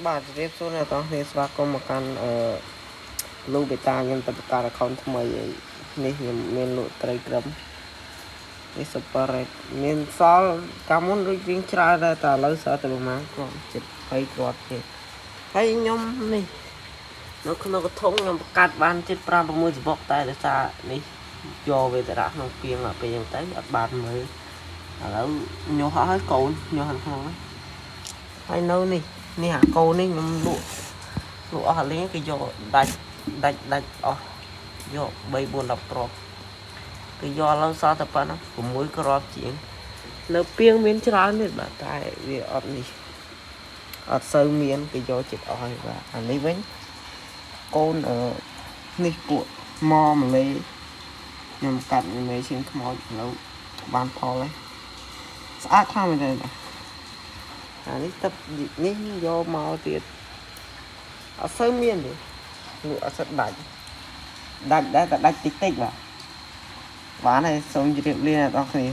បាទជម្រាបសួរអ្នកទាំងអស់គ្នាស្វាគមន៍មកកាន់លោកបេតាខ្ញុំបដការ account ថ្មីនេះខ្ញុំមានលក់ត្រីក្រឹមនេះ super red មានសល់កាលមុនដូចរៀងច្រើនដែរតែឥឡូវសល់តែប្រហែលគ្រាប់ចិត្ត20គ្រាប់ទេហើយខ្ញុំនេះនៅក្នុងកធុងខ្ញុំបង្កាត់បានចិត្ត5 6ច្បុកតែដោយសារនេះយកវេទរៈក្នុងពីងពេលហ្នឹងទៅអត់បានមើលឥឡូវញុះអស់ហើយកូនញុះខាងក្នុងហើយនៅនេះអាកូននេះខ្ញុំលក់អស់លេងគេយកដាច់អស់យក3 4 10គ្រាប់គេយកឡើងសល់តែប៉ុណ្ណឹង6គ្រាប់ជាងនៅពីងមានច្រើនទៀតបាទតែវាអត់នេះអត់សូវមានគេយកចិត្តអស់ហើយបាទអានេះវិញកូននេះពួកម៉ម៉ាឡេខ្ញុំកាត់មេឈាមខ្មោចឥឡូវបានផលហើយស្អាតខ្លាំងមែនទេអានេះទឹកនេះយកមកទៀតអត់សូវមានទេលក់អត់សូវដាច់ដែរតែដាច់តិចបាទបានហើយសូមជម្រាបលាអ្នកនរគ្នា